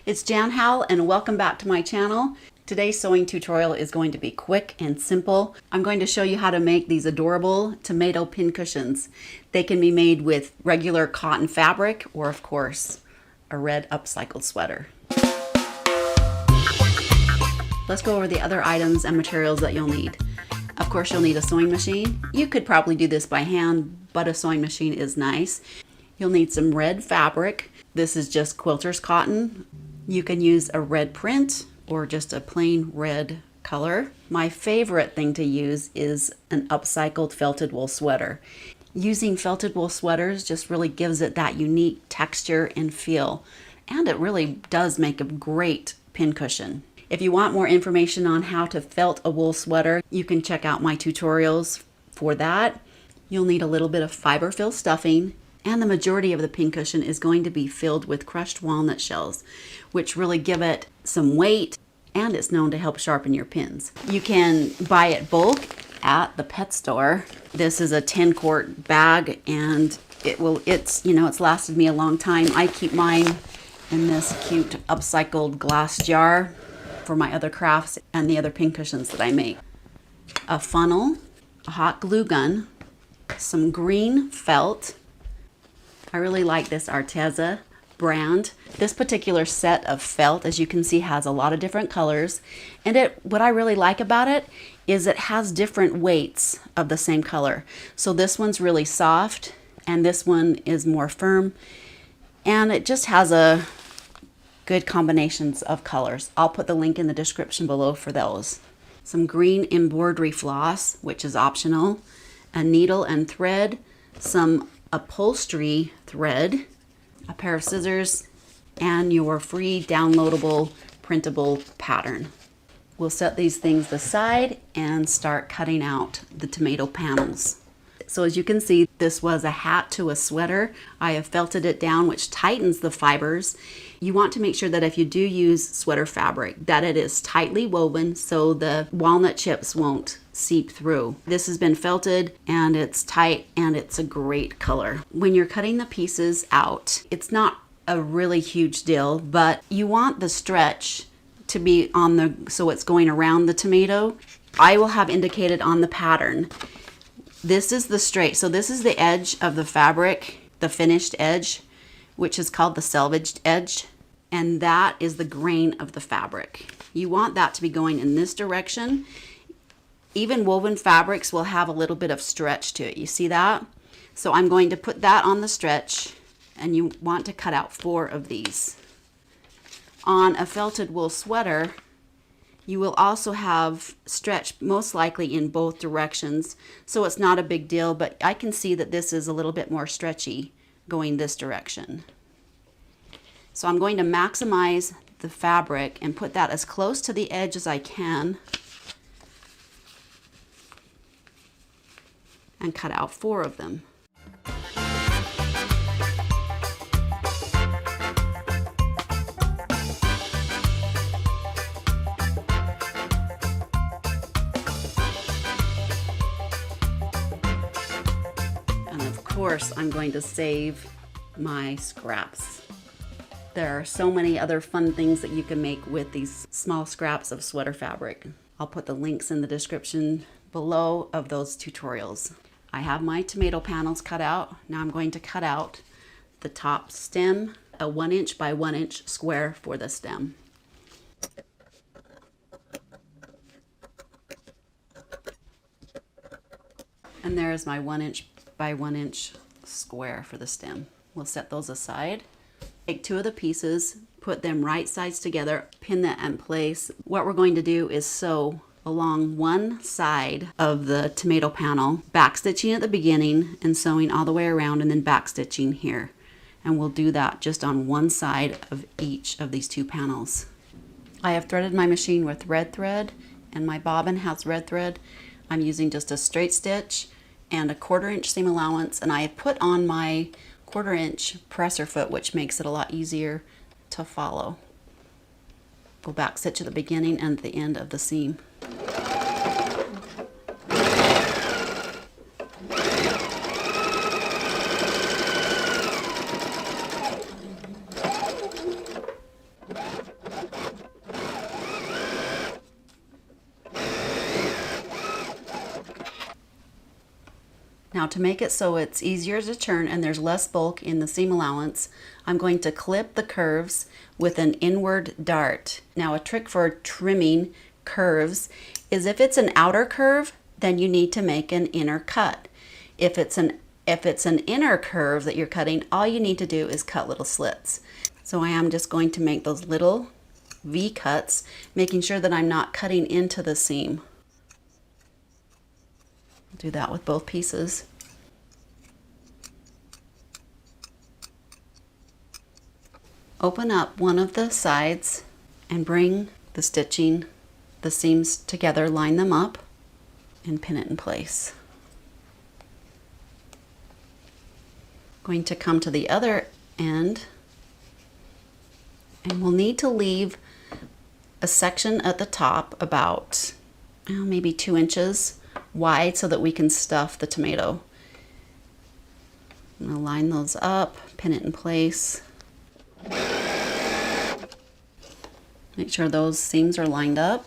It's Jan Howell and welcome back to my channel. Today's sewing tutorial is going to be quick and simple. I'm going to show you how to make these adorable tomato pincushions. They can be made with regular cotton fabric or, of course, a red upcycled sweater. Let's go over the other items and materials that you'll need. Of course, you'll need a sewing machine. You could probably do this by hand, but a sewing machine is nice. You'll need some red fabric. This is just quilter's cotton. You can use a red print or just a plain red color. My favorite thing to use is an upcycled felted wool sweater. Using felted wool sweaters just really gives it that unique texture and feel, and it really does make a great pincushion. If you want more information on how to felt a wool sweater, you can check out my tutorials for that. You'll need a little bit of fiber fill stuffing, and the majority of the pincushion is going to be filled with crushed walnut shells, which really give it some weight, and it's known to help sharpen your pins. You can buy it bulk at the pet store. This is a 10-quart bag, and it's lasted me a long time. I keep mine in this cute upcycled glass jar for my other crafts and the other pincushions that I make. A funnel, a hot glue gun, some green felt. I really like this Arteza brand. This particular set of felt, as you can see, has a lot of different colors. And what I really like about it is it has different weights of the same color. So this one's really soft and this one is more firm. And it just has a good combinations of colors. I'll put the link in the description below for those. Some green embroidery floss, which is optional, a needle and thread, some upholstery thread, a pair of scissors, and your free downloadable printable pattern. We'll set these things aside and start cutting out the tomato panels. So as you can see, this was a hat to a sweater. I have felted it down, which tightens the fibers. You want to make sure that if you do use sweater fabric, that it is tightly woven so the walnut chips won't seep through. This has been felted and it's tight and it's a great color. When you're cutting the pieces out, it's not a really huge deal, but you want the stretch to be so it's going around the tomato. I will have indicated on the pattern. This is the straight, so this is the edge of the fabric, the finished edge, which is called the selvaged edge, and that is the grain of the fabric. You want that to be going in this direction. Even woven fabrics will have a little bit of stretch to it. You see that? So I'm going to put that on the stretch, and you want to cut out 4 of these. On a felted wool sweater, you will also have stretch most likely in both directions, so it's not a big deal, but I can see that this is a little bit more stretchy going this direction. So I'm going to maximize the fabric and put that as close to the edge as I can and cut out 4 of them. Of course, I'm going to save my scraps. There are so many other fun things that you can make with these small scraps of sweater fabric. I'll put the links in the description below of those tutorials. I have my tomato panels cut out. Now I'm going to cut out the top stem, a 1 inch by 1 inch square for the stem. And there's my 1 inch by 1 inch square for the stem. We'll set those aside. Take 2 of the pieces, put them right sides together, pin that in place. What we're going to do is sew along one side of the tomato panel, back stitching at the beginning and sewing all the way around and then back stitching here. And we'll do that just on one side of each of these 2 panels. I have threaded my machine with red thread and my bobbin has red thread. I'm using just a straight stitch and a 1/4 inch seam allowance, and I have put on my 1/4 inch presser foot, which makes it a lot easier to follow. Go back stitch at the beginning and at the end of the seam. Now to make it so it's easier to turn and there's less bulk in the seam allowance, I'm going to clip the curves with an inward dart. Now a trick for trimming curves is if it's an outer curve, then you need to make an inner cut. If it's an inner curve that you're cutting, all you need to do is cut little slits. So I am just going to make those little V cuts, making sure that I'm not cutting into the seam. Do that with both pieces. Open up one of the sides and bring the stitching, the seams together, line them up and pin it in place. Going to come to the other end and we'll need to leave a section at the top about maybe 2 inches wide so that we can stuff the tomato. I'm going to line those up, pin it in place. Make sure those seams are lined up.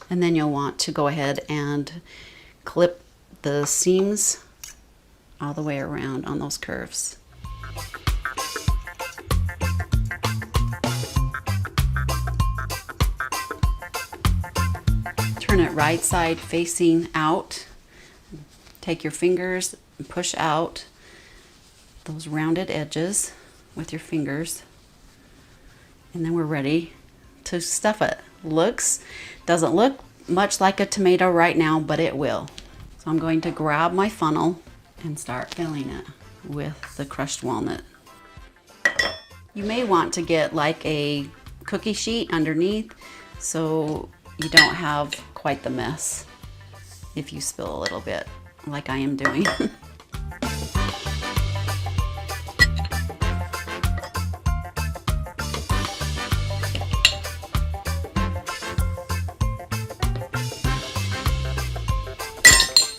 And then you'll want to go ahead and clip the seams all the way around on those curves. Turn it right side facing out. Take your fingers and push out those rounded edges with your fingers. And then we're ready to stuff it. Doesn't look much like a tomato right now, but it will. So I'm going to grab my funnel and start filling it with the crushed walnut. You may want to get like a cookie sheet underneath so you don't have quite the mess if you spill a little bit like I am doing.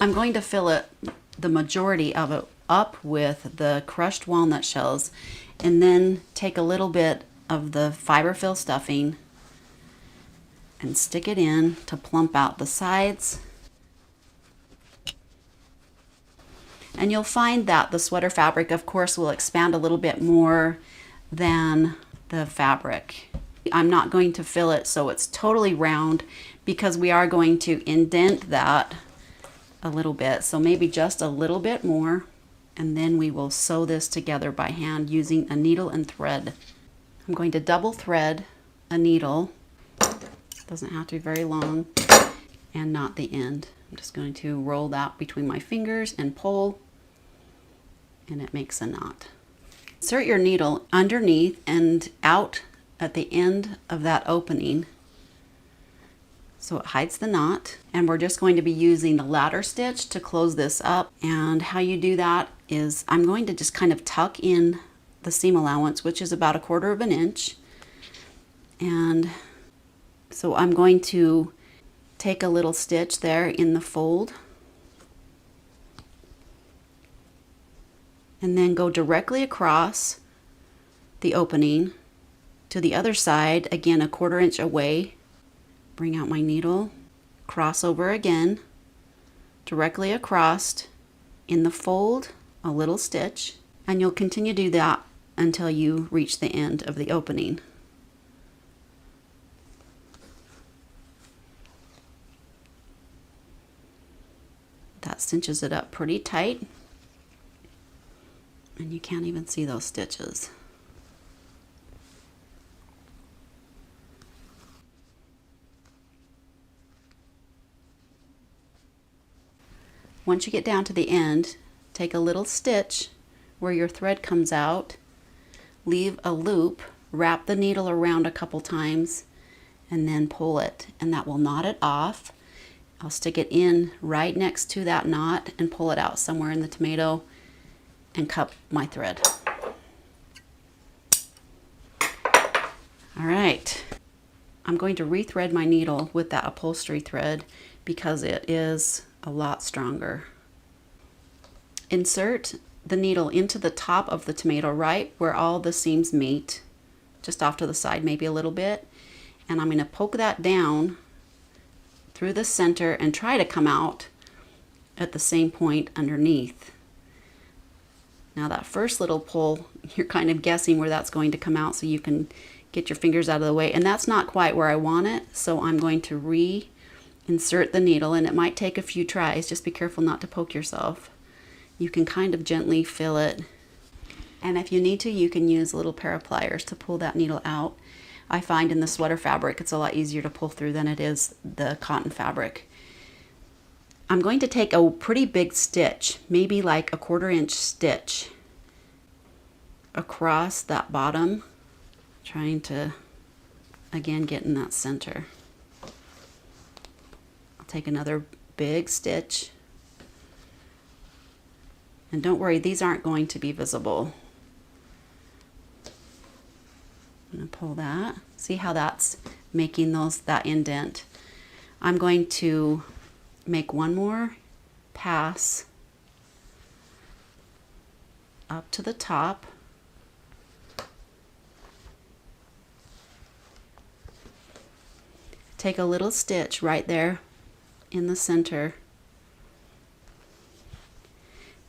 I'm going to fill it, the majority of it, up with the crushed walnut shells and then take a little bit of the fiberfill stuffing and stick it in to plump out the sides. And you'll find that the sweater fabric, of course, will expand a little bit more than the fabric. I'm not going to fill it so it's totally round because we are going to indent that a little bit, so maybe just a little bit more, and then we will sew this together by hand using a needle and thread. I'm going to double thread a needle, doesn't have to be very long, and not the end. I'm just going to roll that between my fingers and pull, and it makes a knot. Insert your needle underneath and out at the end of that opening so it hides the knot, and we're just going to be using the ladder stitch to close this up. And how you do that is I'm going to just kind of tuck in the seam allowance, which is about 1/4 inch, and so I'm going to take a little stitch there in the fold and then go directly across the opening to the other side, again 1/4 inch away. Bring out my needle, cross over again, directly across in the fold, a little stitch, and you'll continue to do that until you reach the end of the opening. That cinches it up pretty tight, and you can't even see those stitches. Once you get down to the end, take a little stitch where your thread comes out, leave a loop, wrap the needle around a couple times, and then pull it, and that will knot it off. I'll stick it in right next to that knot and pull it out somewhere in the tomato and cut my thread. All right, I'm going to rethread my needle with that upholstery thread because it is a lot stronger. Insert the needle into the top of the tomato, right where all the seams meet, just off to the side maybe a little bit. And I'm going to poke that down through the center and try to come out at the same point underneath. Now that first little pull, you're kind of guessing where that's going to come out so you can get your fingers out of the way. And that's not quite where I want it, so I'm going to reinsert the needle, and it might take a few tries. Just be careful not to poke yourself. You can kind of gently fill it. And if you need to, you can use a little pair of pliers to pull that needle out. I find in the sweater fabric it's a lot easier to pull through than it is the cotton fabric. I'm going to take a pretty big stitch, maybe like a 1/4 inch stitch across that bottom, trying to again get in that center. I'll take another big stitch, and don't worry, these aren't going to be visible. I'm going to pull that. See how that's making that indent. I'm going to make one more pass up to the top. Take a little stitch right there in the center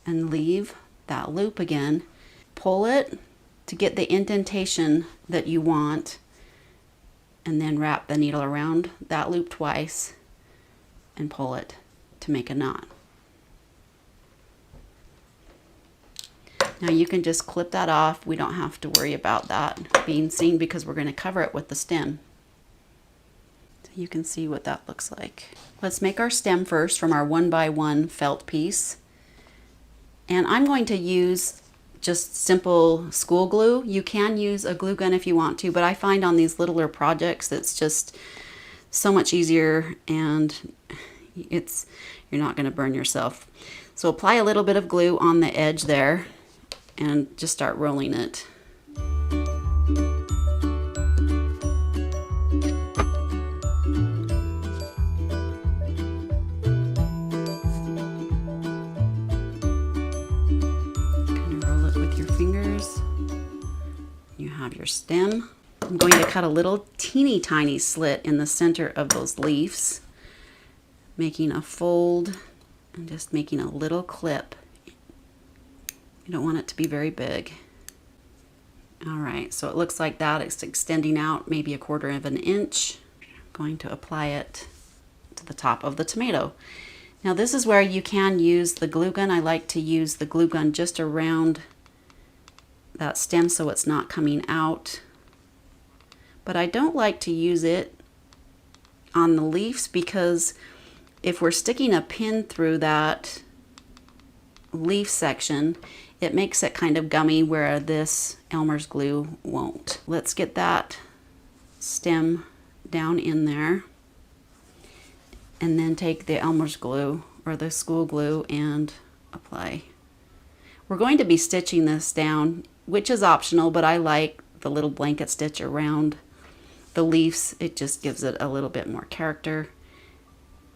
and leave that loop again. Pull it to get the indentation that you want, and then wrap the needle around that loop twice and pull it to make a knot. Now you can just clip that off. We don't have to worry about that being seen because we're going to cover it with the stem. So you can see what that looks like. Let's make our stem first from our 1x1 felt piece. And I'm going to use just simple school glue. You can use a glue gun if you want to, but I find on these littler projects it's just so much easier, and you're not going to burn yourself. So apply a little bit of glue on the edge there and just start rolling it. You have your stem. I'm going to cut a little teeny tiny slit in the center of those leaves, making a fold and just making a little clip. You don't want it to be very big. All right, so it looks like that. It's extending out maybe 1/4 inch. I'm going to apply it to the top of the tomato. Now this is where you can use the glue gun. I like to use the glue gun just around that stem so it's not coming out, but I don't like to use it on the leaves because if we're sticking a pin through that leaf section, it makes it kind of gummy where this Elmer's glue won't. Let's get that stem down in there and then take the Elmer's glue or the school glue and apply. We're going to be stitching this down, which is optional, but I like the little blanket stitch around the leaves. It just gives it a little bit more character.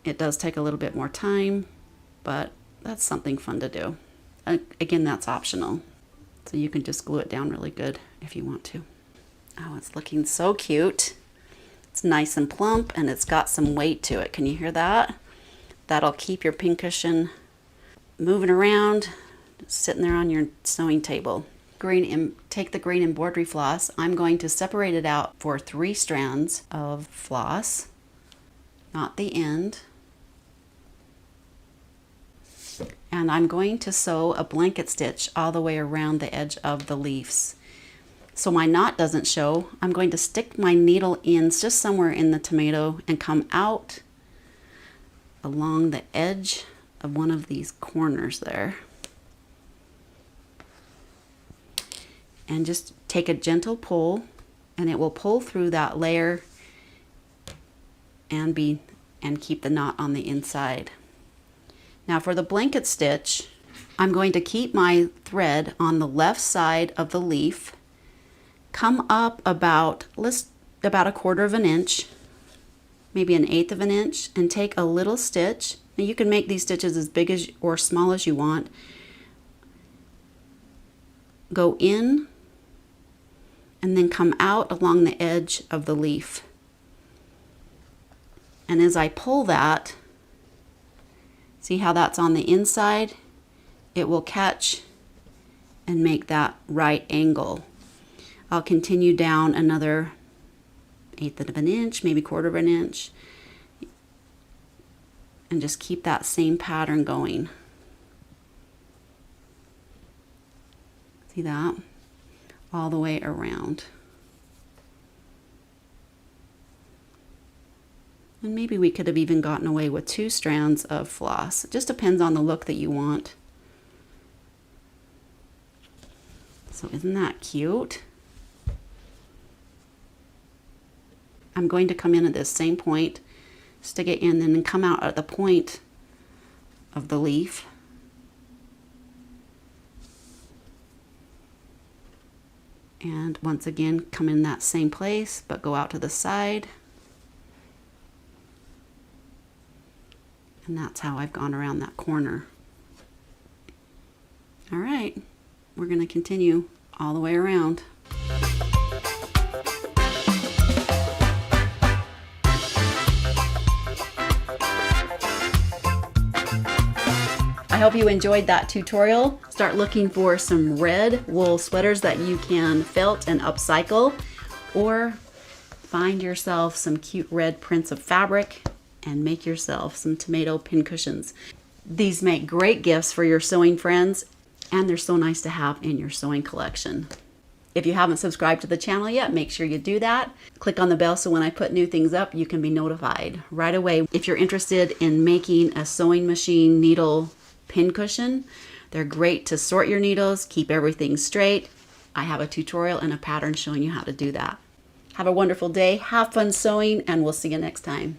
It does take a little bit more time, but that's something fun to do. Again, that's optional. So you can just glue it down really good if you want to. Oh, it's looking so cute. It's nice and plump, and it's got some weight to it. Can you hear that? That'll keep your pincushion moving around, sitting there on your sewing table. Take the green embroidery floss. I'm going to separate it out for 3 strands of floss, not the end. And I'm going to sew a blanket stitch all the way around the edge of the leaves. So my knot doesn't show, I'm going to stick my needle in just somewhere in the tomato and come out along the edge of one of these corners there. And just take a gentle pull, and it will pull through that layer and keep the knot on the inside. Now for the blanket stitch, I'm going to keep my thread on the left side of the leaf, come up about 1/4 inch, maybe 1/8 inch, and take a little stitch. Now you can make these stitches as big as or small as you want. go in and then come out along the edge of the leaf. And as I pull that, see how that's on the inside? It will catch and make that right angle. I'll continue down another 1/8 of an inch, maybe 1/4 of an inch, and just keep that same pattern going. See that? All the way around. And maybe we could have even gotten away with 2 strands of floss. It just depends on the look that you want. So isn't that cute? I'm going to come in at this same point, stick it in, and then come out at the point of the leaf. And once again, come in that same place, but go out to the side. And that's how I've gone around that corner. All right, we're going to continue all the way around. I hope you enjoyed that tutorial. Start looking for some red wool sweaters that you can felt and upcycle, or find yourself some cute red prints of fabric and make yourself some tomato pincushions. These make great gifts for your sewing friends, and they're so nice to have in your sewing collection. If you haven't subscribed to the channel yet, make sure you do that. Click on the bell so when I put new things up, you can be notified right away. If you're interested in making a sewing machine needle pincushion, they're great to sort your needles, keep everything straight. I have a tutorial and a pattern showing you how to do that. Have a wonderful day, have fun sewing, and we'll see you next time.